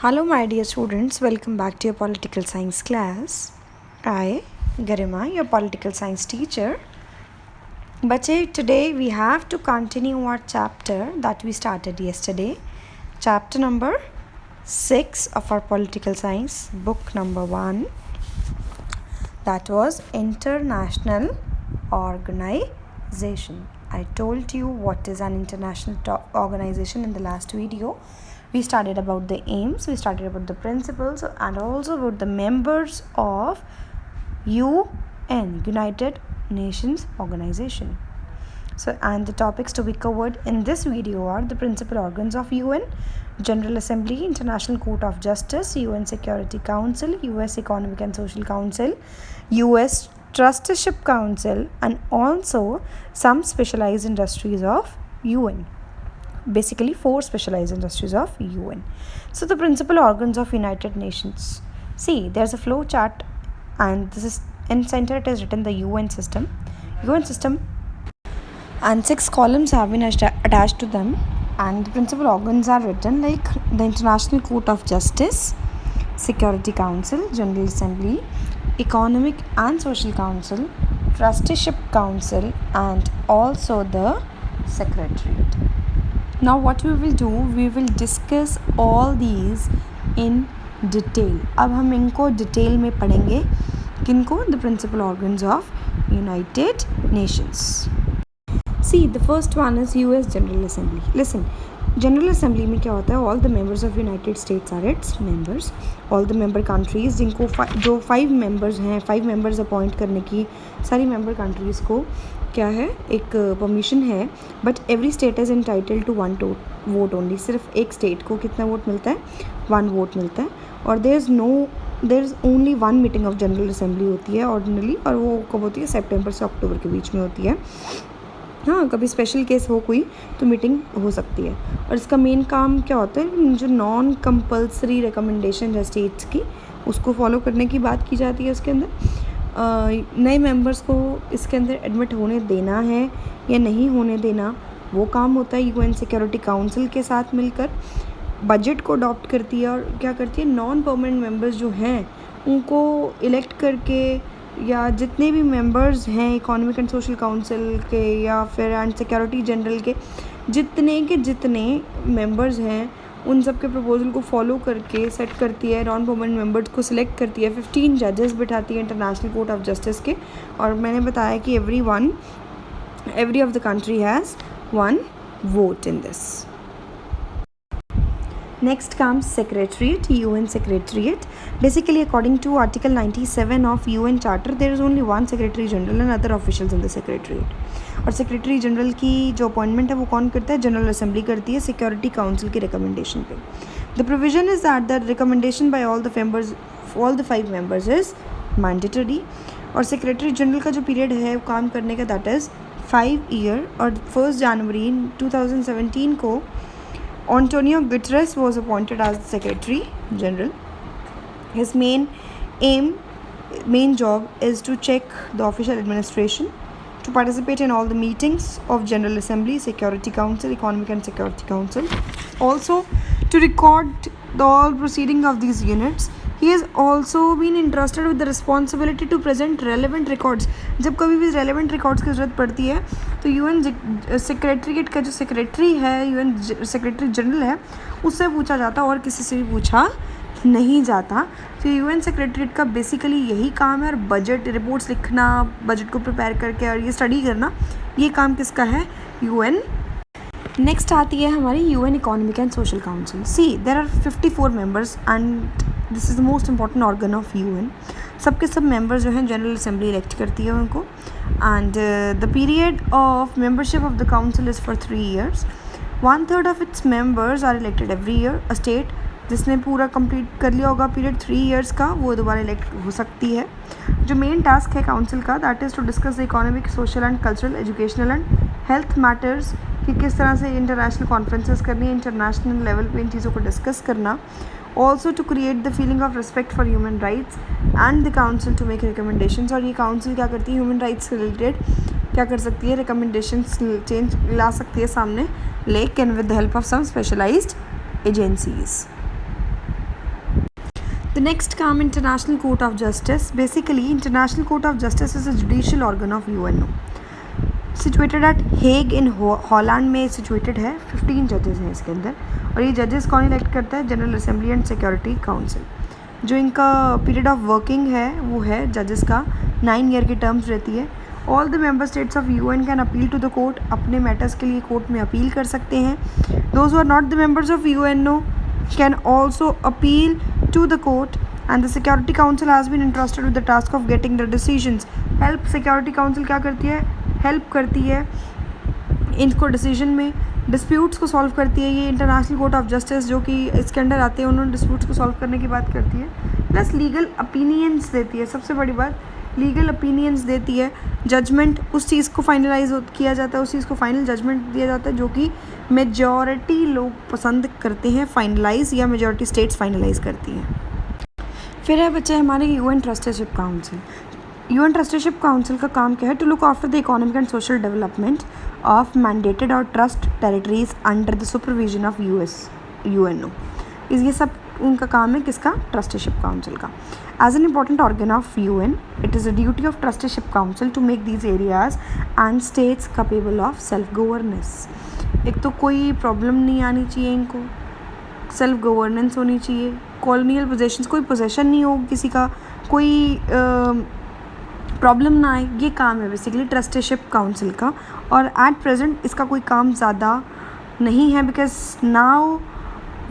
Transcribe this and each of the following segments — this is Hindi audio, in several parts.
Hello, my dear students. Welcome back to your political science class. I, Garima, your political science teacher. Today we have to continue our chapter that we started yesterday. Chapter number 6 of our political science, book number 1. That was International Organization. I told you what is an international organization in the last video. We studied about the aims, we studied about the principles, and also about the members of UN, United Nations Organization. And the topics to be covered in this video are the principal organs of UN, General Assembly, International Court of Justice, UN Security Council, US Economic and Social Council, US Trusteeship Council, and also some specialized industries of UN. Basically 4 specialized industries of UN. So the principal organs of United Nations. See, there's a flow chart, and this is in center it is written the UN system, and 6 columns have been attached to them, and the principal organs are written like the International Court of Justice, Security Council, General Assembly, Economic and Social Council, Trusteeship Council, and also the Secretariat. Now what we will do, we will discuss all these in detail. अब हम इनको डिटेल में पढ़ेंगे. किनको? The principal organs of United Nations. See, the first one is US General Assembly. Listen, General Assembly में क्या होता है? All the members of United States are its members. All the member countries जिनको जो 5 members हैं, 5 members अपॉइंट करने की सारी member countries को क्या है, एक परमिशन है. But every state is entitled to 1 vote only. सिर्फ एक स्टेट को कितना वोट मिलता है? 1 वोट मिलता है. और there is only 1 meeting of general assembly होती है ऑर्डिनली, और वो कब होती है? सितंबर से अक्टूबर के बीच में होती है. हाँ, कभी स्पेशल केस हो कोई तो मीटिंग हो सकती है. और इसका मेन काम क्या होता है? जो नॉन कंपल्सरी रिकमेंडेशन है स्टेट्स की, उसको फॉलो करने की बात की जाती है. उसके अंदर नए मेंबर्स को इसके अंदर एडमिट होने देना है या नहीं होने देना, वो काम होता है यूएन सिक्योरिटी काउंसिल के साथ मिलकर. बजट को अडॉप्ट करती है, और क्या करती है? नॉन परमानेंट मेंबर्स जो हैं उनको इलेक्ट करके, या जितने भी मेंबर्स हैं इकोनॉमिक एंड सोशल काउंसिल के या फिर एंड सिक्योरिटी जनरल के जितने मेंबर्स हैं, उन सब के प्रपोजल को फॉलो करके सेट करती है. नॉन परमानेंट मेंबर्स को सिलेक्ट करती है. 15 जजेस बिठाती है इंटरनेशनल कोर्ट ऑफ जस्टिस के. और मैंने बताया कि every of the country has 1 vote in this. Next comes Secretariat, UN Secretariat. Basically, according to Article 97 of UN Charter, there is only one Secretary General and other officials in the Secretariat. और Secretary General की जो अपॉइंटमेंट है वो कौन करता है? जनरल असेंबली करती है सिक्योरिटी काउंसिल की रिकमेंडेशन पे. The provision is that the recommendation by all the 5 members is mandatory. और Secretary General का जो पीरियड है काम करने का, that is 5 year. और 1 जनवरी 2017 को Antonio Guterres was appointed as the Secretary General. His main job is to check the official administration, to participate in all the meetings of General Assembly, Security Council, Economic and Security Council. Also to record all proceeding of these units. He has also been entrusted with the responsibility to present relevant records. जब कभी भी relevant records की ज़रूरत पड़ती है तो UN सेक्रेटरीट का जो सेक्रेटरी है, UN सेक्रेटरी जनरल है, उससे पूछा जाता और किसी से भी पूछा नहीं जाता. तो UN सेक्रेटरीट का बेसिकली यही काम है. और बजट रिपोर्ट्स लिखना, बजट को प्रिपेयर करके और ये स्टडी करना, ये काम किसका है? UN. नेक्स्ट आती है हमारी UN economic and social council. See, there are 54 members and this is the most important organ of UN. सबके सब मेंबर्स जो हैं जनरल असेंबली इलेक्ट करती है उनको. And the period of membership of the council is for 3 years. 1/3 of its members are elected every year. A state जिसने पूरा कंप्लीट कर लिया होगा पीरियड 3 years का, वो दोबारा इलेक्ट हो सकती है. जो मेन टास्क है काउंसिल का, that is to discuss the economic, social and cultural, educational and health matters, कि किस तरह से इंटरनेशनल कॉन्फ्रेंसेस करनी है, इंटरनेशनल लेवल पे इन चीज़ों को डिस्कस करना. Also to create the feeling of respect for human rights and the council to make recommendations. और ये काउंसिल क्या करती है? ह्यूमन राइट्स से रिलेटेड क्या कर सकती है? रिकमेंडेशंस चेंज ला सकती है सामने, लेकिन with the help of some specialised agencies. The next come International Court of Justice. Basically, International Court of Justice is a judicial organ of UNO. Situated at Hague in Holland में सिचुएटेड है. 15 जजेस हैं इसके अंदर. और ये जजेस कौन इलेक्ट करता है? General assembly and security council. जो इनका पीरियड ऑफ वर्किंग है वो है जजेस का 9 ईयर की टर्म्स रहती है. All the member states of UN can appeal to the court. अपने मैटर्स के लिए कोर्ट में अपील कर सकते हैं. Those who are not the members of UNO can also appeal to the court. And the security council has been interested with the task of getting the decisions. Help security council क्या करती है? हेल्प करती है इनको डिसीजन में. डिस्प्यूट्स को सॉल्व करती है. ये इंटरनेशनल कोर्ट ऑफ जस्टिस जो कि इसके अंडर आते हैं उन्होंने डिस्प्यूट्स को सॉल्व करने की बात करती है. प्लस लीगल ओपिनियंस देती है. सबसे बड़ी बात लीगल ओपिनियंस देती है. जजमेंट उस चीज़ को फाइनलाइज किया जाता है, उस चीज़ को फाइनल जजमेंट दिया जाता है जो कि मेजॉरिटी लोग पसंद करते हैं फाइनलाइज, या मेजॉरिटी स्टेट्स फाइनलाइज करती हैं. फिर है बच्चे हमारे UN trusteeship council. UN trusteeship council का काम क्या है? To look after the economic and social development of mandated और trust territories under the supervision of UNO. ये सब उनका काम है. किसका? ट्रस्टीशिप काउंसिल का. As an important organ of UN, it is a duty of trusteeship council to make these areas and states capable of self governance. एक तो कोई प्रॉब्लम नहीं आनी चाहिए इनको, सेल्फ गवर्नेंस होनी चाहिए, कॉलोनियल पोजेशंस, कोई पोजेशन नहीं हो किसी का, कोई प्रॉब्लम ना आए. ये काम है बेसिकली ट्रस्टीशिप काउंसिल का. और एट प्रेजेंट इसका कोई काम ज़्यादा नहीं है because now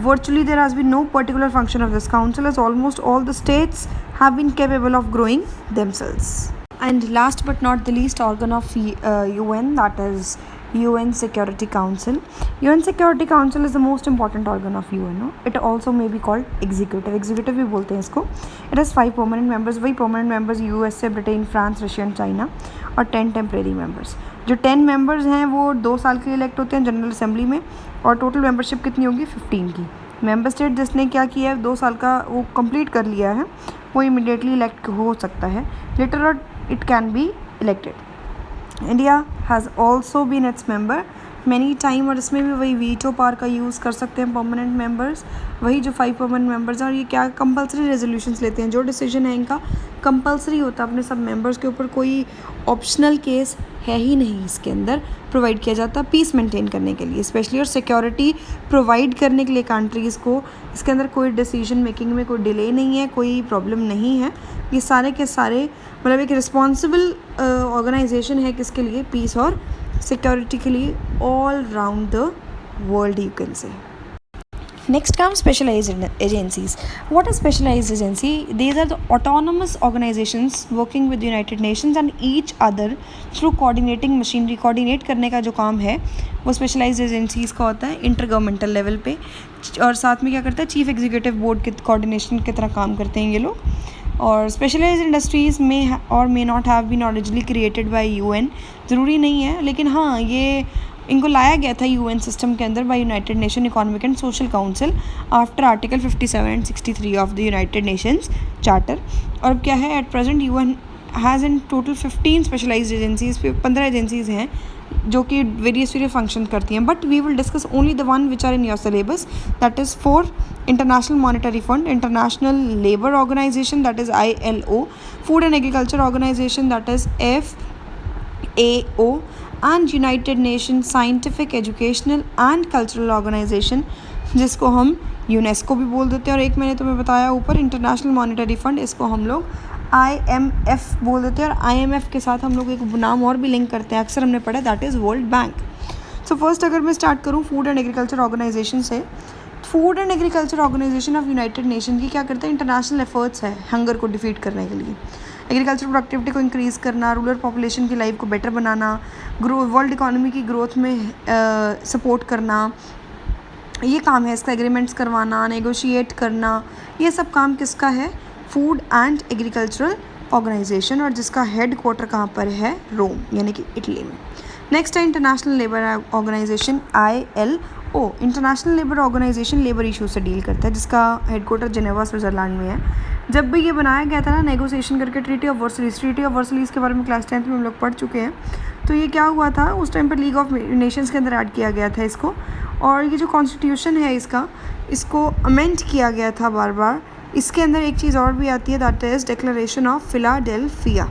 virtually there has been no particular function of this council as almost all the states have been capable of growing themselves. And last but not the least organ of UN, that is UN Security Council. UN Security Council is the most important organ of UNO. It also may be called executive. Executive भी बोलते हैं इसको. It has 5 permanent members. वही permanent members USA, Britain, France, Russia and China, और 10 temporary members. जो 10 members हैं वो 2 साल के लिए इलेक्ट होते हैं जनरल असेंबली में. और टोटल मेंबरशिप कितनी होगी? 15 की. मेंबर स्टेट जिसने क्या किया है 2 साल का वो कंप्लीट कर लिया है वो इमीडिएटली इलेक्ट हो सकता है. लेटर और it can be elected. India has also been its member many time. और इसमें भी वही वीटो पावर का यूज़ कर सकते हैं परमानेंट मेंबर्स. वही जो 5 परमानेंट मेंबर्स हैं. और ये क्या कंपलसरी रेजोल्यूशंस लेते हैं. जो डिसीजन है इनका कंपलसरी होता है अपने सब मेंबर्स के ऊपर. कोई ऑप्शनल केस है ही नहीं इसके अंदर. प्रोवाइड किया जाता है पीस मेंटेन करने के लिए स्पेशली, और सिक्योरिटी प्रोवाइड करने के लिए कंट्रीज़ को. इसके अंदर कोई डिसीजन मेकिंग में कोई डिले नहीं है, कोई प्रॉब्लम नहीं है. ये सारे के सारे मतलब एक रिस्पॉन्सिबल ऑर्गेनाइजेशन है किसके लिए? पीस और सिक्योरिटी के लिए all round the world you can say. Next comes specialized agencies. What is specialized agency? These are the autonomous organizations working with the United Nations and each other through coordinating machinery. Coordinate करने का जो काम है वो specialized agencies का होता है intergovernmental level पे. और साथ में क्या करता है? चीफ एग्जीक्यूटिव बोर्ड के कोऑर्डिनेशन की तरह काम करते हैं ये लोग. और स्पेशलाइज्ड इंडस्ट्रीज़ में और may not have been originally created by UN. ज़रूरी नहीं है लेकिन हाँ ये इनको लाया गया था UN सिस्टम के अंदर by united nation economic and social council after article 57 and 63 of the united nations charter. और अब क्या है? At present UN has in total 15 specialised agencies. 15 agencies हैं जो कि वेरियस फंक्शन करती हैं. But we will discuss only the one which are in your syllabus. That is for international monetary fund, international labour organisation that is ILO, food and agriculture organisation that is FAO, and United Nations Scientific, Educational and Cultural Organization जिसको हम UNESCO भी बोल देते हैं. और एक मैंने तुम्हें बताया ऊपर इंटरनेशनल मॉनेटरी फंड, इसको हम लोग IMF बोल देते हैं. और IMF के साथ हम लोग एक नाम और भी लिंक करते हैं, अक्सर हमने पढ़ा, that is world bank. So first अगर मैं स्टार्ट करूँ फूड एंड एग्रीकल्चर ऑर्गेनाइजेशन से. Food and agriculture organisation of united nation की क्या करते हैं? इंटरनेशनल एफर्ट्स है हंगर को डिफीट करने के लिए, एग्रीकल्चर प्रोडक्टिविटी को इंक्रीज़ करना, रूरल पॉपुलेशन की लाइफ को बेटर बनाना, वर्ल्ड इकोनॉमी की ग्रोथ में सपोर्ट करना. ये काम है इसका. एग्रीमेंट्स करवाना, नेगोशिएट करना, ये सब काम किसका है? Food and agricultural organisation. और जिसका हेड क्वार्टर कहाँ पर है? रोम यानी कि इटली में. नेक्स्ट है international labour organisation ILO. International labour organisation labour issue से डील करता है जिसका हेडक्वार्टर जेनेवा स्विट्ज़रलैंड में है. जब भी ये बनाया गया था ना नेगोशिएशन करके ट्रीटी ऑफ वर्सलीज के बारे में क्लास 10th में हम लोग पढ़ चुके हैं. तो ये क्या हुआ था उस टाइम पर लीग ऑफ नेशंस के अंदर ऐड किया गया था इसको. और ये जो कॉन्स्टिट्यूशन है इसको अमेंड किया गया था बार बार इसके अंदर एक चीज़ और भी आती है, that is declaration of Philadelphia.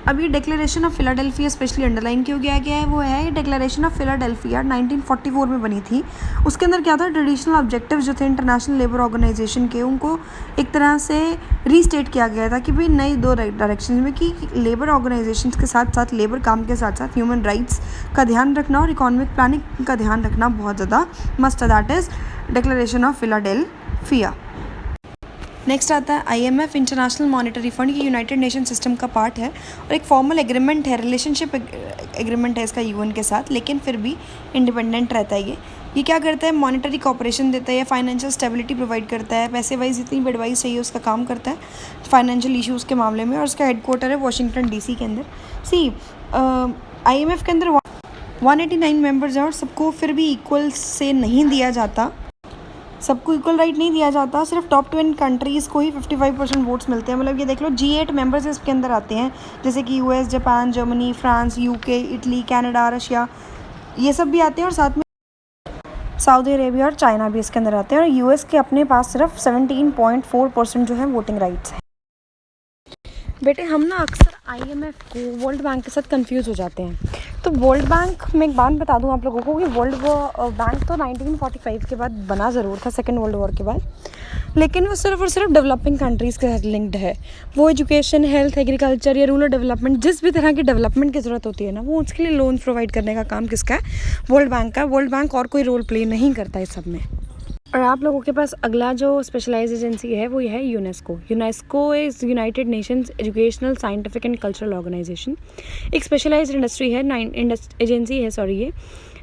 अब ये declaration of Philadelphia specially underline क्यों किया गया है, वो है डिक्लेरेशन ऑफ फिलाडेल्फिया 1944 में बनी थी। उसके अंदर क्या था, ट्रेडिशनल ऑब्जेक्टिव्स जो थे इंटरनेशनल लेबर ऑर्गेनाइजेशन के, उनको एक तरह से रीस्टेट किया गया था कि भाई नई 2 डायरेक्शन में कि लेबर ऑर्गेनाइजेशन के साथ साथ, लेबर काम के साथ साथ ह्यूमन राइट्स का ध्यान रखना और इकोनॉमिक प्लानिंग का ध्यान रखना बहुत ज़्यादा मस्ट है। That is declaration of Philadelphia. Next आता है IMF, इंटरनेशनल मॉनेटरी फंड। ये यूनाइटेड नेशन सिस्टम का पार्ट है और एक फॉर्मल एग्रीमेंट है, रिलेशनशिप एग्रीमेंट है इसका UN के साथ, लेकिन फिर भी इंडिपेंडेंट रहता है। ये क्या करता है, मॉनेटरी कॉपरेशन देता है, फाइनेंशियल स्टेबिलिटी प्रोवाइड करता है, पैसे वाइज जितनी भी एडवाइस चाहिए उसका काम करता है फाइनेंशियल इश्यूज़ के मामले में, और उसका हेडक्वार्टर है वाशिंगटन DC के अंदर। IMF के अंदर 189 मेंबर्स हैं और सबको फिर भी इक्वल से नहीं दिया जाता, सबको इक्वल राइट नहीं दिया जाता, सिर्फ टॉप 10 कंट्रीज़ को ही 55% वोट्स मिलते हैं। मतलब ये देख लो, G8 मेंबर्स इसके अंदर आते हैं, जैसे कि US, Japan, Germany, France, UK, Italy, Canada, Russia, ये सब भी आते हैं, और साथ में सऊदी अरेबिया और चाइना भी इसके अंदर आते हैं। और US के अपने पास सिर्फ 17.4% जो है वोटिंग राइट्स हैं। बेटे हम ना अक्सर IMF को वर्ल्ड बैंक के साथ कंफ्यूज हो जाते हैं। तो वर्ल्ड बैंक में एक बात बता दूं आप लोगों को कि वर्ल्ड बैंक तो 1945 के बाद बना ज़रूर था, सेकेंड वर्ल्ड वॉर के बाद, लेकिन वो सिर्फ और सिर्फ डेवलपिंग कंट्रीज़ के साथ लिंक्ड है। वो एजुकेशन, हेल्थ, एग्रीकल्चर या रूरल डेवलपमेंट, जिस भी तरह की डेवलपमेंट की ज़रूरत होती है ना, वो उसके लिए लोन्स प्रोवाइड करने का काम किसका है, वर्ल्ड बैंक का। वर्ल्ड बैंक और कोई रोल प्ले नहीं करता इस सब में। और आप लोगों के पास अगला जो स्पेशलाइज एजेंसी है वो ये है UNESCO. UNESCO is united nations educational, scientific and cultural organisation. एक स्पेशलाइज्ड इंडस्ट्री है, एजेंसी है सॉरी, ये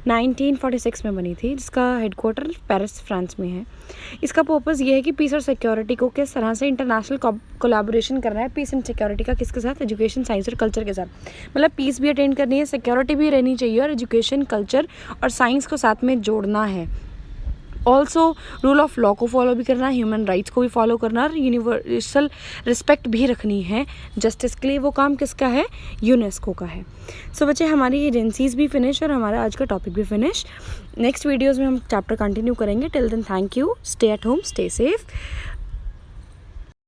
1946 में बनी थी, जिसका हेडक्वार्टर पेरिस, फ्रांस में है। इसका पर्पज़ ये है कि पीस और सिक्योरिटी को किस तरह से इंटरनेशनल कोलैबोरेशन करना है। पीस एंड सिक्योरिटी का किसके साथ, एजुकेशन, साइंस और कल्चर के साथ। मतलब पीस भी अटेंड करनी है, सिक्योरिटी भी रहनी चाहिए, और एजुकेशन, कल्चर और साइंस को साथ में जोड़ना है। ऑल्सो रूल ऑफ लॉ को फॉलो भी करना है, ह्यूमन राइट्स को भी फॉलो करना, और यूनिवर्सल रिस्पेक्ट भी रखनी है जस्टिस के लिए। वो काम किसका है, यूनेस्को का है। सो बच्चे, हमारी एजेंसीज़ भी फिनिश और हमारा आज का टॉपिक भी फिनिश। नेक्स्ट वीडियोज़ में हम चैप्टर कंटिन्यू करेंगे। Till then thank you, stay at home, stay safe.